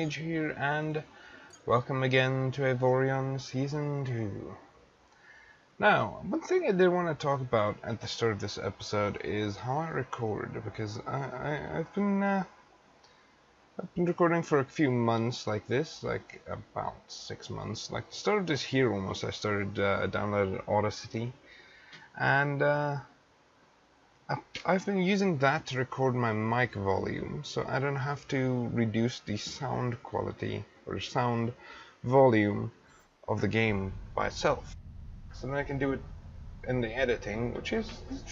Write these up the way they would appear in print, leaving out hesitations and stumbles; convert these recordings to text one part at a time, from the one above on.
Mage here, and welcome again to Avorion Season 2. Now, one thing I did want to talk about at the start of this episode is how I record, because I've been recording for a few months like this, like about 6 months. Like the start of this year almost, I started downloaded Audacity, and I've been using that to record my mic volume, so I don't have to reduce the sound quality or sound volume of the game by itself. So then I can do it in the editing, which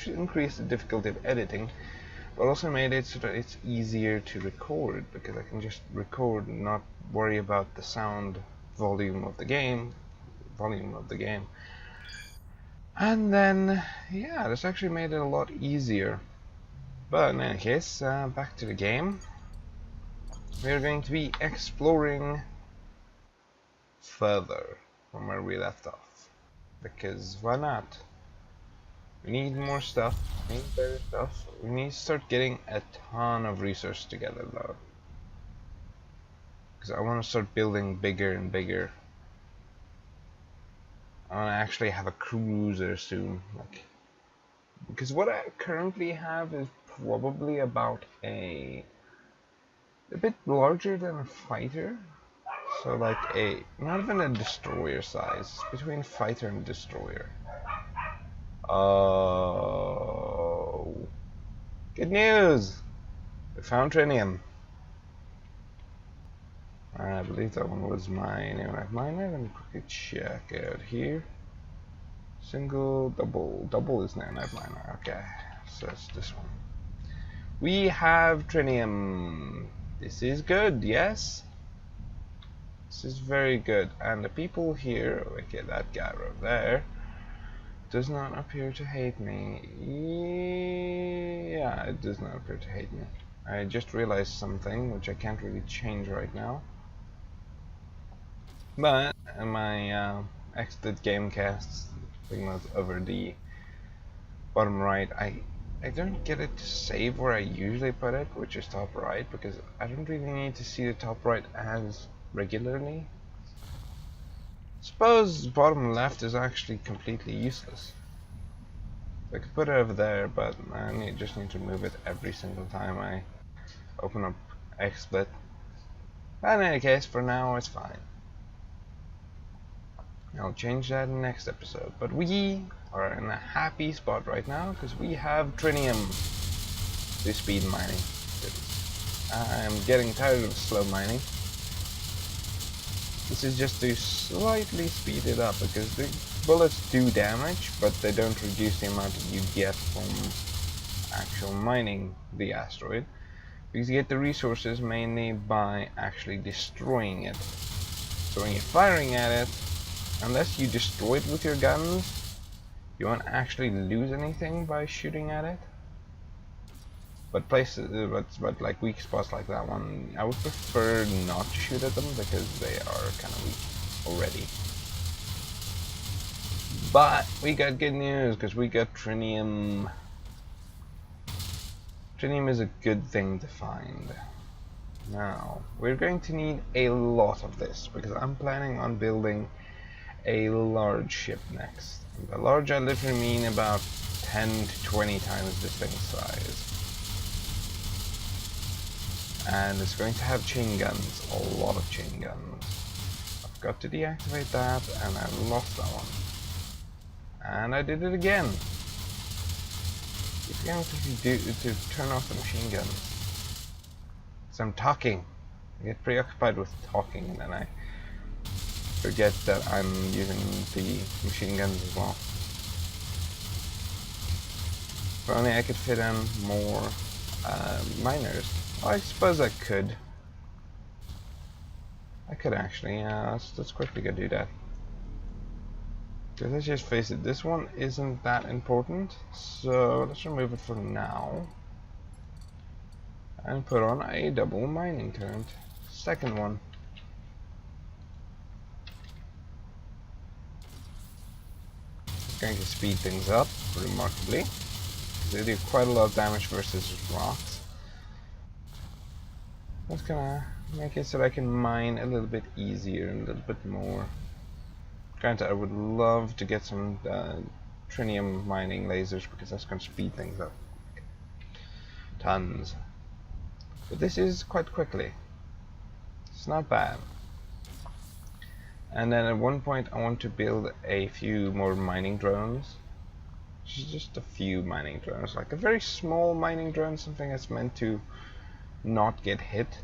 increased the difficulty of editing, but also made it so that it's easier to record, because I can just record and not worry about the sound volume of the game. And then, yeah, this actually made it a lot easier. But in any case, back to the game. We're going to be exploring further from where we left off. Because why not? We need more stuff, we need better stuff. We need to start getting a ton of resources together though. Because I want to start building bigger and bigger. I want to actually have a cruiser soon. Because what I currently have is probably about a bit larger than a fighter. So like not even a destroyer size, between a fighter and a destroyer. Oh, good news! We found trinium. I believe that one was mine. Miner. Let me quickly check out here. Single, double is nanite miner. Okay, so it's this one. We have trinium. This is good, yes. This is very good. And the people here, okay, that guy right there, does not appear to hate me. Yeah, it does not appear to hate me. I just realized something which I can't really change right now. But in my exited gamecasts, thing that's over the bottom right, I don't get it to save where I usually put it, which is top right, because I don't really need to see the top right as regularly. Suppose bottom left is actually completely useless. I could put it over there, but I just need to move it every single time I open up XSplit. But in any case, for now it's fine. I'll change that in the next episode. But we are in a happy spot right now because we have trinium to speed mining. I'm getting tired of slow mining. This is just to slightly speed it up, because the bullets do damage, but they don't reduce the amount that you get from actual mining the asteroid, because you get the resources mainly by actually destroying it. So when you're firing at it, unless you destroy it with your guns, you won't actually lose anything by shooting at it. But but like weak spots like that one, I would prefer not to shoot at them because they are kind of weak already. But we got good news because we got trinium. Trinium is a good thing to find. Now, we're going to need a lot of this because I'm planning on building a large ship next. By large, I literally mean about 10 to 20 times this thing's size. And it's going to have chain guns, a lot of chain guns. I forgot to deactivate that, and I lost that one. And I did it again. Keep forgetting to turn off the machine guns. So I'm talking. I get preoccupied with talking, and then I forget that I'm using the machine guns as well. If only I could fit in more miners. Well, I suppose I could. I could actually. Let's quickly go do that. Because let's just face it, this one isn't that important. So let's remove it for now. And put on a double mining turret. Second one. It's going to speed things up remarkably. They do quite a lot of damage versus rocks. Let's gonna make it so that I can mine a little bit easier and a little bit more. Granted, I would love to get some trinium mining lasers because that's going to speed things up tons. But this is quite quickly. It's not bad. And then at one point I want to build a few more mining drones. Just a few mining drones, like a very small mining drone, something that's meant to not get hit,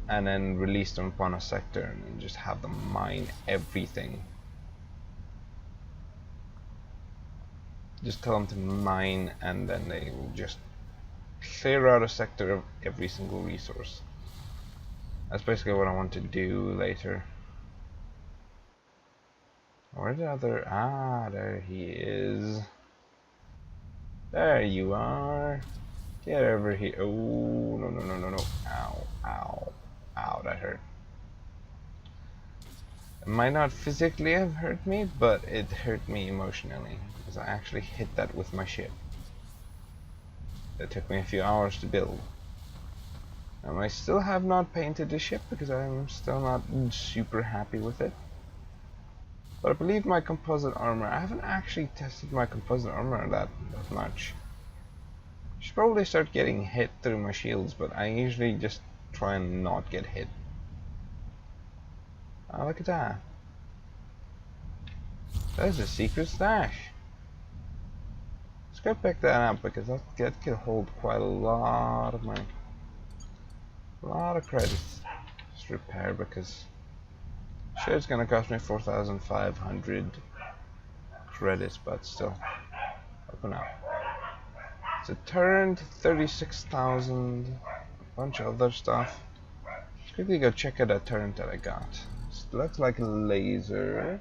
and then release them upon a sector and just have them mine everything. Just tell them to mine and then they will just clear out a sector of every single resource. That's basically what I want to do later. Where the other... Ah, there he is. There you are. Get over here. Oh, no, no, no, no, no. Ow, ow, ow, that hurt. It might not physically have hurt me, but it hurt me emotionally, because I actually hit that with my ship. It took me a few hours to build. I still have not painted the ship, because I'm still not super happy with it. But I believe my composite armor, I haven't actually tested my composite armor that much. I should probably start getting hit through my shields, but I usually just try and not get hit. Oh, look at that. There's a secret stash. Let's go pick that up because that could hold quite a lot of money. A lot of credits. Just repair because sure it's gonna cost me 4,500 credits, but still. Open up. It's a turret, 36,000, a bunch of other stuff. Let's quickly go check out that turret that I got. It looks like a laser.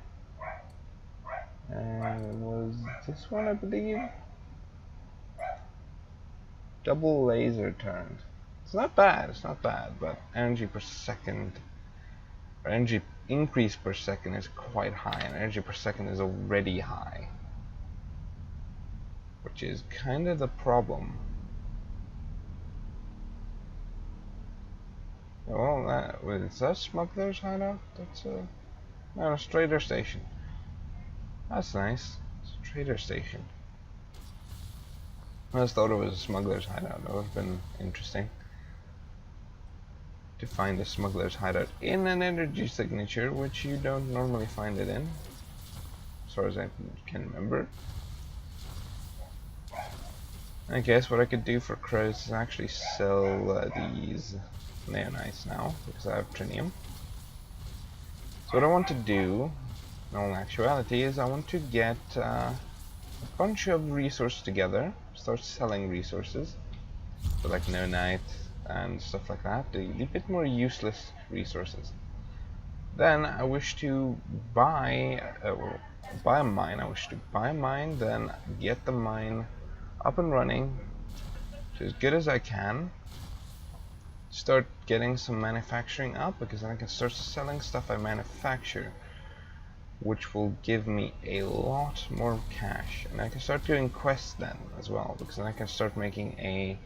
And it was this one, I believe. Double laser turret. It's not bad, but energy per second, or energy increase per second is quite high, and energy per second is already high. Which is kind of the problem. Well, is that smuggler's hideout? That's a... No, it's a trader station. That's nice. It's a trader station. I just thought it was a smuggler's hideout. That would have been interesting. To find a smuggler's hideout in an energy signature, which you don't normally find it in. As far as I can remember. I guess what I could do for crows is actually sell these neonites now, because I have trinium. So what I want to do, in all actuality, is I want to get a bunch of resources together, start selling resources, so like neonite and stuff like that, the bit more useless resources. Then I wish to buy a mine. I wish to buy a mine, then get the mine up and running to as good as I can. Start getting some manufacturing up, because then I can start selling stuff I manufacture, which will give me a lot more cash. And I can start doing quests then as well, because then I can start making a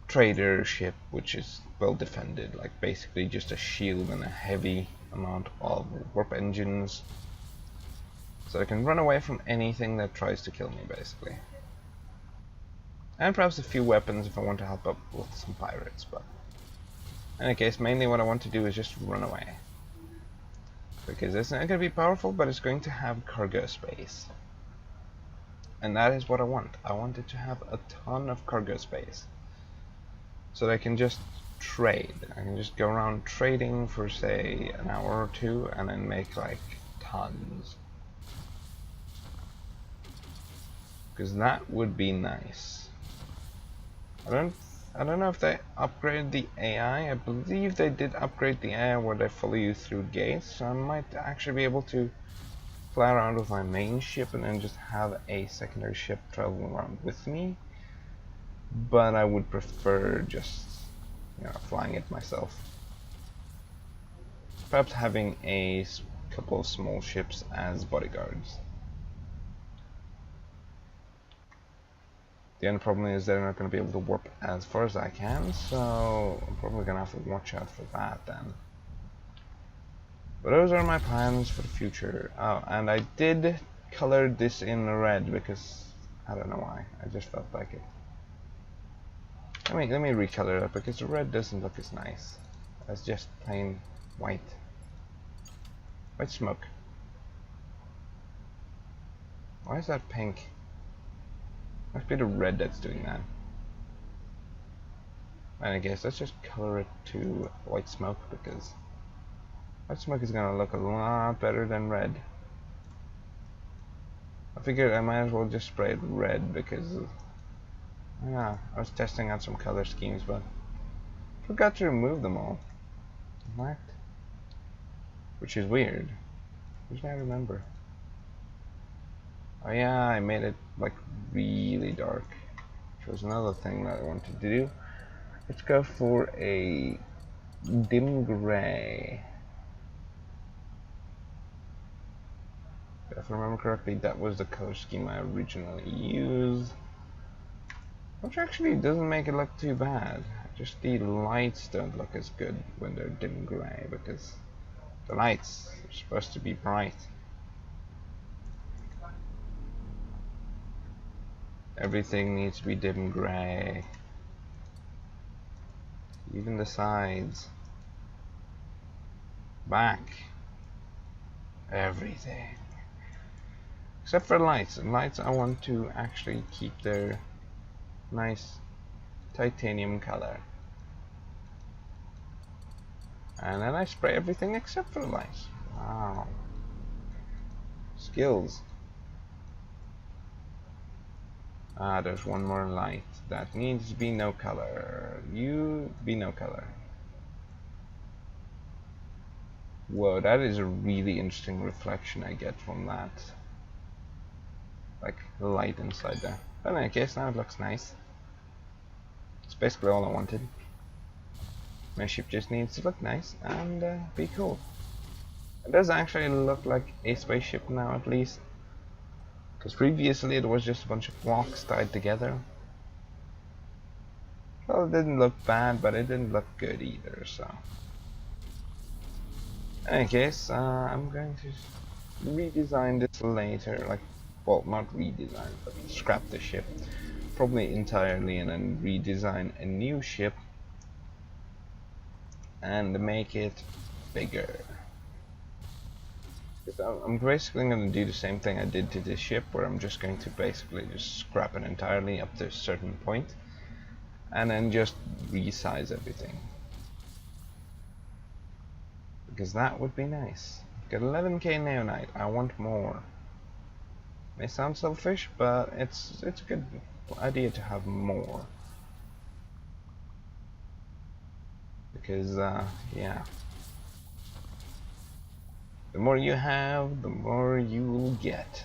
trader ship which is well defended, like basically just a shield and a heavy amount of warp engines, so I can run away from anything that tries to kill me basically. And perhaps a few weapons if I want to help up with some pirates, but in any case, mainly what I want to do is just run away. Because it's not going to be powerful, but it's going to have cargo space. And that is what I want. I want it to have a ton of cargo space. So that I can just trade. I can just go around trading for, say, an hour or two, and then make, like, tons. Because that would be nice. I don't know if they upgraded the AI. I believe they did upgrade the AI where they follow you through gates, so I might actually be able to fly around with my main ship and then just have a secondary ship traveling around with me. But I would prefer just, you know, flying it myself. Perhaps having a couple of small ships as bodyguards. The only problem is they're not going to be able to warp as far as I can, so I'm probably going to have to watch out for that then. But those are my plans for the future. Oh, and I did color this in red because I don't know why. I just felt like it. Let me recolor it because the red doesn't look as nice as just plain white. White smoke. Why is that pink? Must be the red that's doing that. And I guess let's just color it to white smoke because white smoke is gonna look a lot better than red. I figured I might as well just spray it red because yeah, I was testing out some color schemes but forgot to remove them all. What? Which is weird. Which I remember. Oh yeah, I made it like really dark. Which was another thing that I wanted to do. Let's go for a dim gray. If I remember correctly, that was the color scheme I originally used. Which actually doesn't make it look too bad. Just the lights don't look as good when they're dim gray because the lights are supposed to be bright. Everything needs to be dim gray. Even the sides. Back. Everything. Except for lights. Lights I want to actually keep their nice titanium color. And then I spray everything except for the lights. Wow. Skills. Ah, there's one more light. That needs to be no color. You be no color. Whoa, that is a really interesting reflection I get from that. Like the light inside there. But in any case, now it looks nice. It's basically all I wanted. My ship just needs to look nice and be cool. It does actually look like a spaceship now, at least. Because previously it was just a bunch of blocks tied together. Well, it didn't look bad, but it didn't look good either, so. In any case, I'm going to redesign this later. Like, well, not redesign, but scrap the ship. Probably entirely and then redesign a new ship. And make it bigger. I'm basically going to do the same thing I did to this ship, where I'm just going to basically just scrap it entirely up to a certain point, and then just resize everything. Because that would be nice. Got 11k neonite, I want more. May sound selfish, but it's a good idea to have more. Because, yeah. The more you have, the more you will get.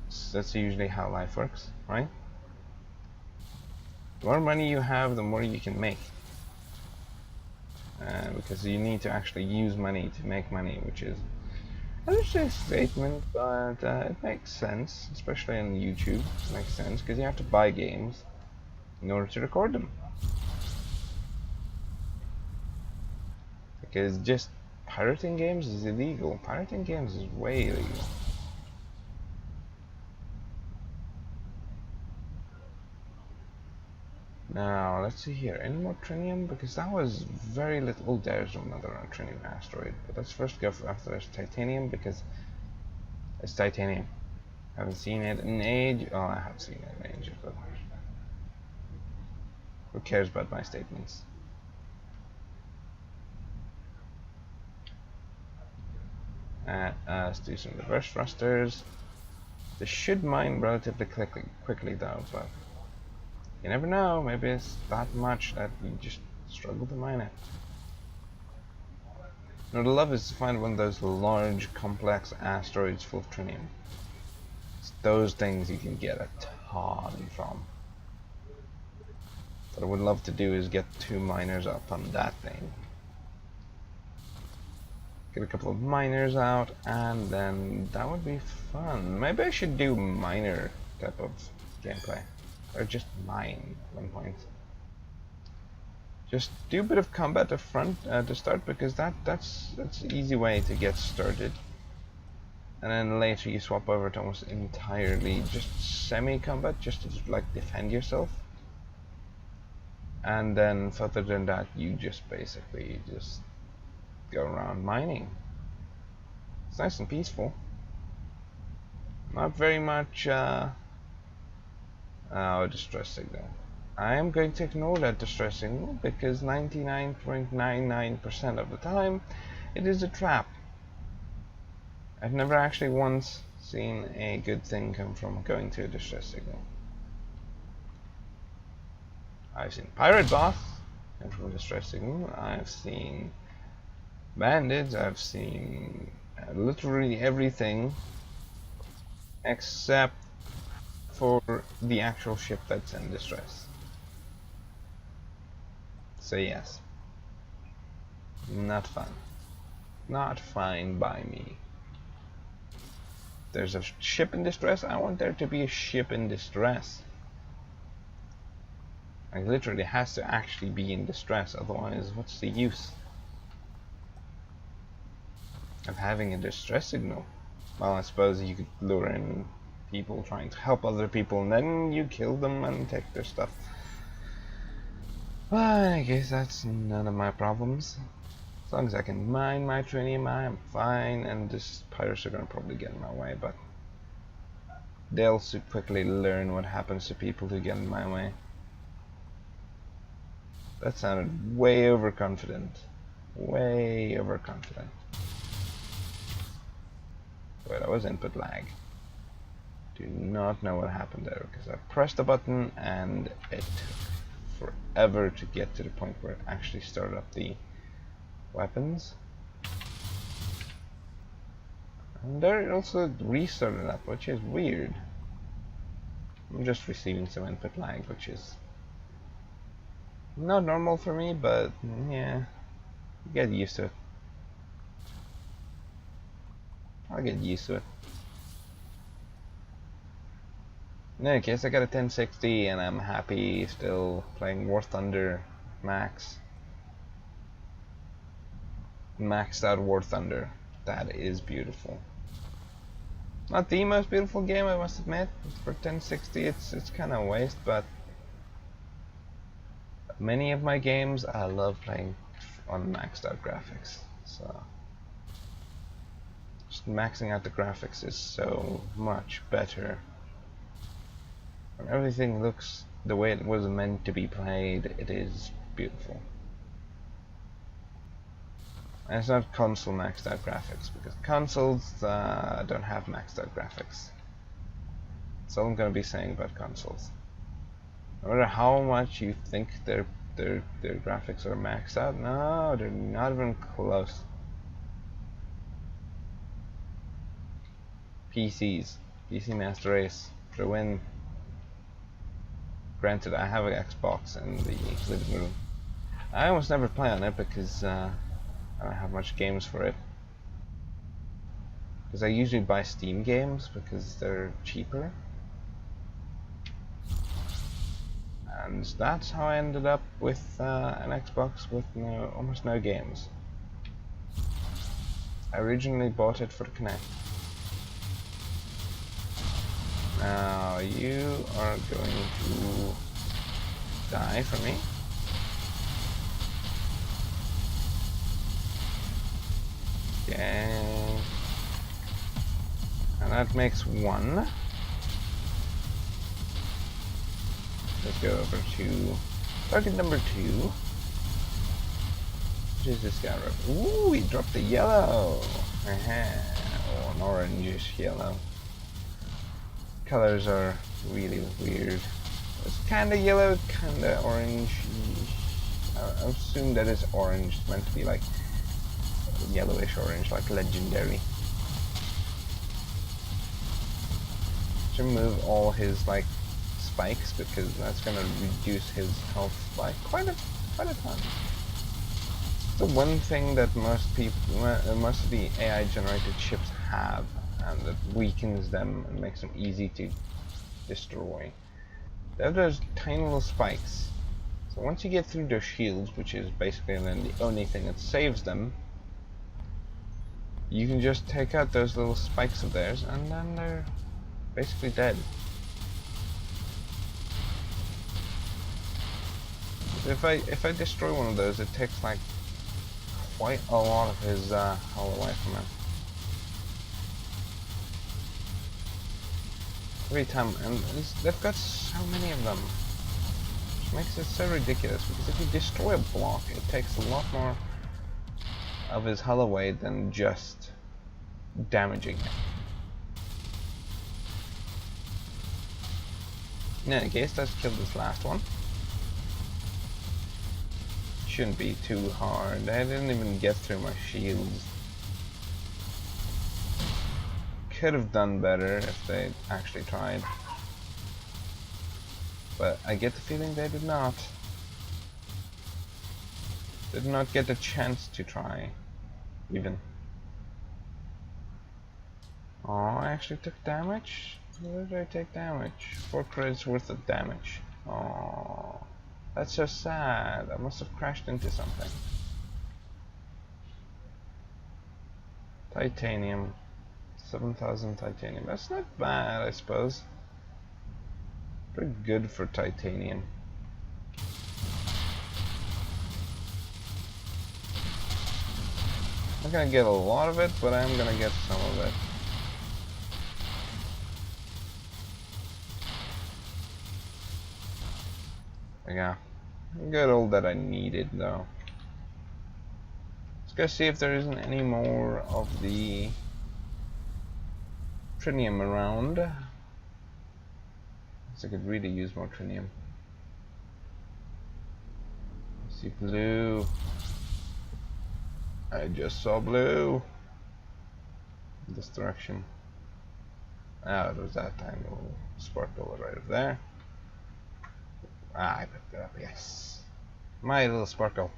So that's usually how life works, right? The more money you have, the more you can make. Because you need to actually use money to make money, which is an interesting statement, but it makes sense, especially on YouTube. It makes sense because you have to buy games in order to record them. Because just pirating games is illegal. Pirating games is way illegal. Now, let's see here. Any more trinium? Because that was very little. Oh, there's another trinium asteroid. But let's first go after this titanium because it's titanium. Haven't seen it in age. Oh, I have seen it in age. But who cares about my statements? Let's do some reverse thrusters. This should mine relatively quickly though, but you never know, maybe it's that much that you just struggle to mine it. Now the love is to find one of those large, complex asteroids full of trinium. It's those things you can get a ton from. What I would love to do is get 2 miners up on that thing. Get a couple of miners out, and then that would be fun. Maybe I should do miner type of gameplay. Or just mine at one point. Just do a bit of combat up front to start, because that's an easy way to get started. And then later you swap over to almost entirely just semi-combat, just to like defend yourself. And then further than that, you just basically just go around mining. It's nice and peaceful. Not very much distress signal. I am going to ignore that distress signal because 99.99% of the time it is a trap. I've never actually once seen a good thing come from going to a distress signal. I've seen pirate boss come from a distress signal. I've seen bandits. I've seen literally everything except for the actual ship that's in distress. So yes, not fun. Not fine by me. There's a ship in distress. I want there to be a ship in distress. Like literally has to actually be in distress, otherwise what's the use of having a distress signal? Well, I suppose you could lure in people trying to help other people and then you kill them and take their stuff. Well, I guess that's none of my problems. As long as I can mine my trinium, I'm fine, and this pirates are gonna probably get in my way, but they'll so quickly learn what happens to people who get in my way. That sounded way overconfident. Way overconfident. Wait, that was input lag. Do not know what happened there, because I pressed the button and it took forever to get to the point where it actually started up the weapons. And there it also restarted up, which is weird. I'm just receiving some input lag, which is not normal for me, but yeah, get used to it. I'll get used to it. In any case, I got a 1060 and I'm happy still playing War Thunder max. Maxed out War Thunder. That is beautiful. Not the most beautiful game, I must admit. For 1060 it's kind of a waste, but many of my games I love playing on maxed out graphics. So just maxing out the graphics is so much better. When everything looks the way it was meant to be played, it is beautiful. And it's not console maxed out graphics, because consoles don't have maxed out graphics. That's all I'm going to be saying about consoles. No matter how much you think their graphics are maxed out, no, they're not even close. PC Master Race for the win. Granted, I have an Xbox in the living room. I almost never play on it because I don't have much games for it. Because I usually buy Steam games because they're cheaper. And that's how I ended up with an Xbox with almost no games. I originally bought it for the Kinect. Now you are going to die for me. Okay. And that makes one. Let's go over to target number 2. Which is this guy right? Ooh, he dropped the yellow. Oh, an orangish yellow. Colors are really weird. It's kinda yellow, kinda orange. I assume that is orange. It's meant to be like yellowish orange, like legendary. Should remove all his like spikes because that's gonna reduce his health by quite a ton. The one thing that most of the AI generated ships have, and that weakens them and makes them easy to destroy. They have those tiny little spikes. So once you get through their shields, which is basically then the only thing that saves them, you can just take out those little spikes of theirs, and then they're basically dead. If I destroy one of those, it takes like quite a lot of his hull away from him. Every time, and they've got so many of them, which makes it so ridiculous. Because if you destroy a block, it takes a lot more of his hull away than just damaging him. In any case, let's kill this last one. Shouldn't be too hard. I didn't even get through my shields. Could have done better if they actually tried. But I get the feeling they did not. Did not get a chance to try, even. Oh, I actually took damage? Where did I take damage? 4 credits worth of damage. Oh, that's so sad. I must have crashed into something. Titanium. 7,000 titanium. That's not bad, I suppose. Pretty good for titanium. I'm not gonna get a lot of it, but I'm gonna get some of it. Yeah. Good all that I needed, though. Let's go see if there isn't any more of the trinium around. So I could really use more trinium. See blue. I just saw blue. In this direction. Ah, it was that tiny little sparkle right up there. Ah, I picked it up, yes. My little sparkle.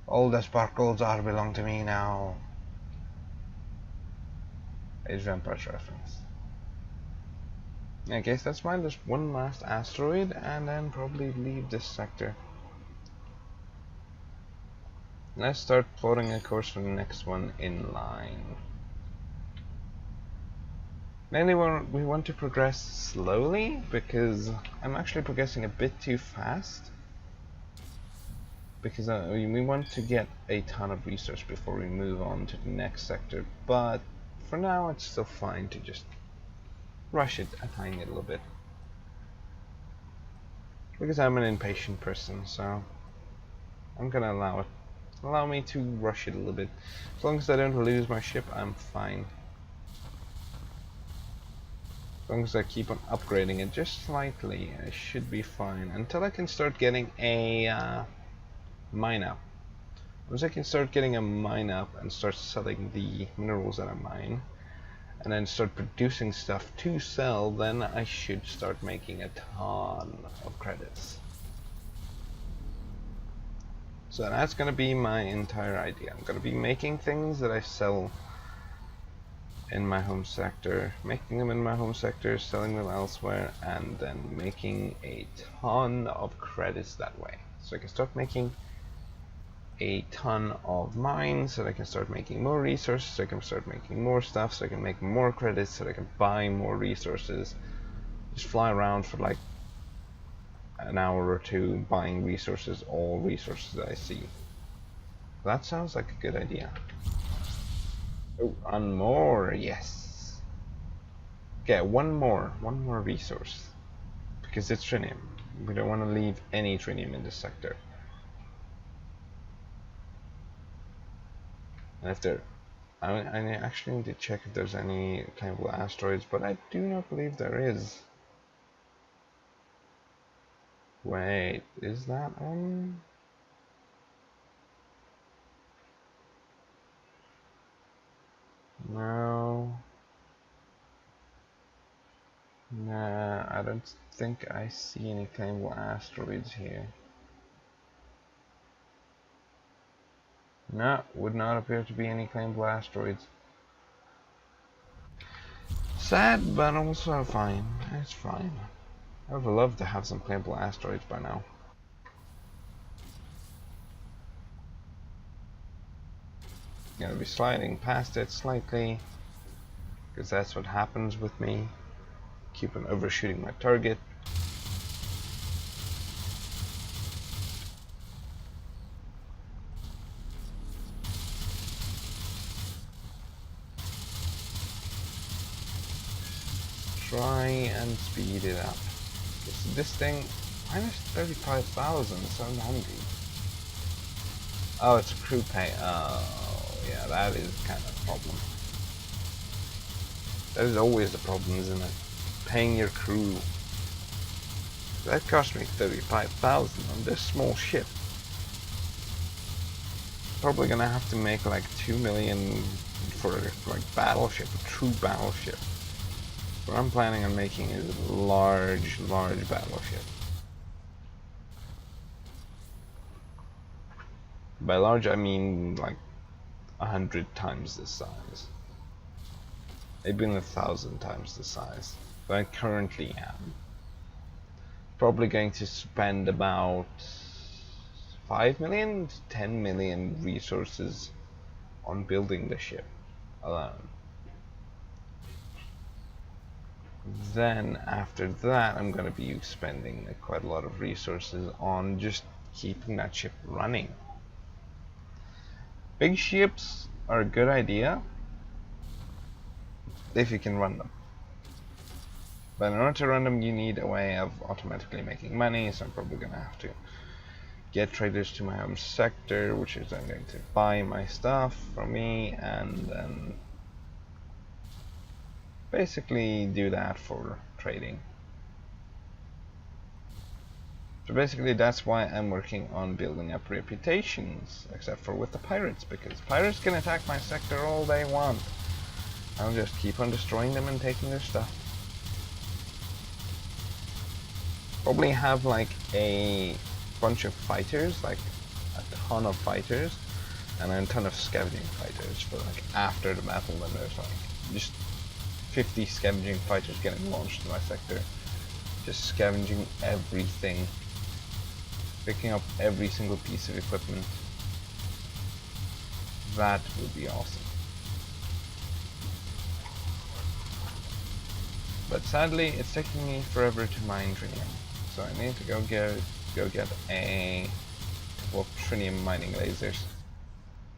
All the sparkles are belong to me now. Age Vampires reference. I guess that's fine. There's one last asteroid, and then probably leave this sector. Let's start plotting a course for the next one in line. Mainly we want to progress slowly, because I'm actually progressing a bit too fast. Because we want to get a ton of research before we move on to the next sector. But for now, it's still fine to just rush it a tiny little bit. Because I'm an impatient person, so I'm gonna allow it. Allow me to rush it a little bit. As long as I don't lose my ship, I'm fine. As long as I keep on upgrading it just slightly, I should be fine. Until I can start getting a mine up. Once I can start getting a mine up and start selling the minerals that I mine, and then start producing stuff to sell, then I should start making a ton of credits. So that's going to be my entire idea. I'm going to be making things that I sell in my home sector, making them in my home sector, selling them elsewhere, and then making a ton of credits that way. So I can start making a ton of mines, so I can start making more resources, so I can start making more stuff, so I can make more credits, so I can buy more resources. Just fly around for like an hour or two buying resources, all resources that I see. That sounds like a good idea. Oh, and more, yes. Okay, one more resource. Because it's trinium. We don't want to leave any trinium in this sector. And if there, I actually need to check if there's any claimable asteroids, but I do not believe there is. Wait, is that one? No. Nah, I don't think I see any claimable asteroids here. No, would not appear to be any claimable asteroids. Sad, but also fine. It's fine. I would love to have some claimable asteroids by now. Gonna be sliding past it slightly, because that's what happens with me. Keep on overshooting my target. Try and speed it up. This thing, minus 35,700. Oh, it's a crew pay. Oh, yeah, that is kind of a problem. That is always the problem, isn't it? Paying your crew. That cost me 35,000 on this small ship. Probably gonna have to make like 2 million for like battleship, a true battleship. What I'm planning on making is a large battleship. By large, I mean like 100 times this size. Maybe 1,000 times the size that I currently am. Probably going to spend about 5 million to 10 million resources on building the ship alone. Then after that, I'm going to be spending quite a lot of resources on just keeping that ship running. Big ships are a good idea if you can run them. But in order to run them, you need a way of automatically making money, so I'm probably going to have to get traders to my home sector, which is I'm going to buy my stuff from me, and then basically do that for trading. So basically that's why I'm working on building up reputations, except for with the pirates, because pirates can attack my sector all they want. I'll just keep on destroying them and taking their stuff. Probably have like a bunch of fighters, like a ton of fighters, and a ton of scavenging fighters for like after the battle when there's like just 50 scavenging fighters getting launched in my sector, just scavenging everything, picking up every single piece of equipment. That would be awesome. But sadly, it's taking me forever to mine trinium, so I need to go get a couple of trinium mining lasers.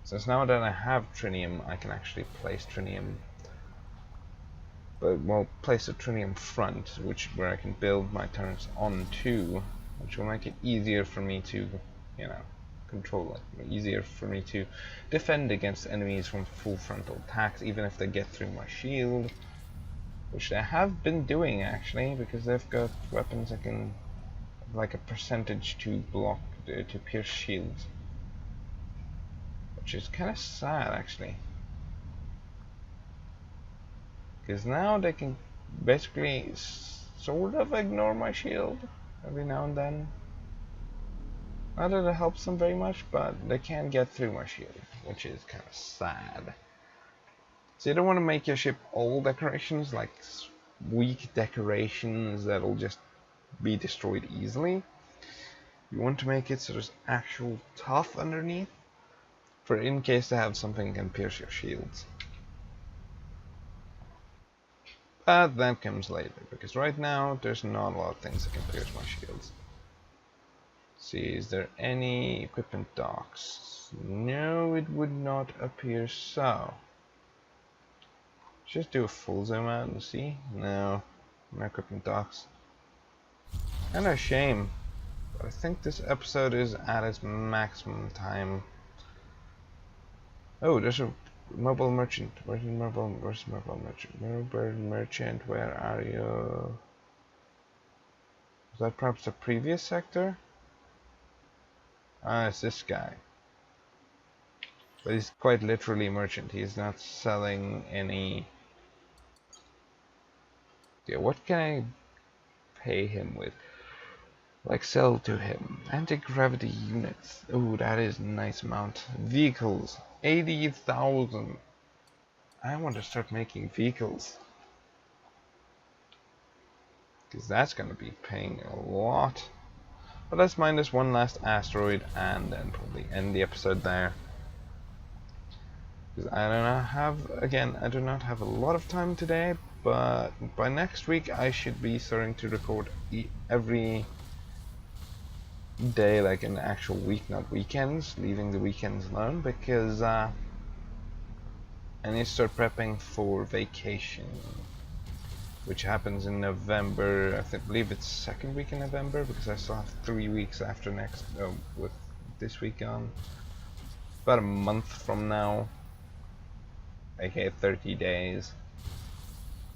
Since now that I have trinium, I can actually place trinium, but well, place a trinium front, where I can build my turrets onto, which will make it easier for me to, you know, control it. Easier for me to defend against enemies from full frontal attacks, even if they get through my shield. Which they have been doing actually, because they've got weapons that can like a percentage to block to pierce shields, which is kind of sad actually, because now they can basically sort of ignore my shield every now and then. Not that it helps them very much, but they can get through my shield, which is kind of sad. So you don't want to make your ship all decorations, like weak decorations that'll just be destroyed easily. You want to make it so there's actual tough underneath, for in case they have something that can pierce your shields. But that comes later, because right now there's not a lot of things that can pierce my shields. Let's see, is there any equipment docks? No, it would not appear so. Just do a full zoom out and see. No, no equipment docks. And a shame. But I think this episode is at its maximum time. Oh, there's a mobile merchant. Where's mobile merchant? Mobile merchant, where are you? Is that perhaps the previous sector? Ah, it's this guy. But he's quite literally a merchant. He's not selling any. Yeah, what can I pay him with? Like sell to him. Anti-gravity units. Oh, that is a nice amount. Vehicles. 80,000. I want to start making vehicles. Because that's going to be paying a lot. But let's mine this one last asteroid and then probably end the episode there. Because I do not have a lot of time today, but by next week I should be starting to record every day, like an actual week, not weekends, leaving the weekends alone, because I need to start prepping for vacation, which happens in November. Believe it's second week in November, because I still have 3 weeks after next, with this week on. About a month from now, aka 30 days.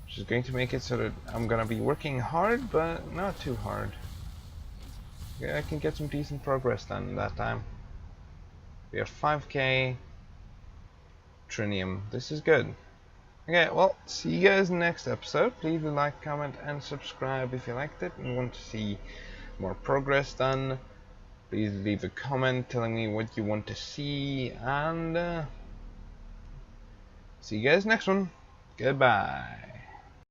Which is going to make it so that I'm gonna be working hard, but not too hard. Yeah, I can get some decent progress done in that time. We have 5k trinium. This is good. Okay, well, see you guys next episode. Please like, comment, and subscribe if you liked it and want to see more progress done. Please leave a comment telling me what you want to see, and see you guys next one. Goodbye.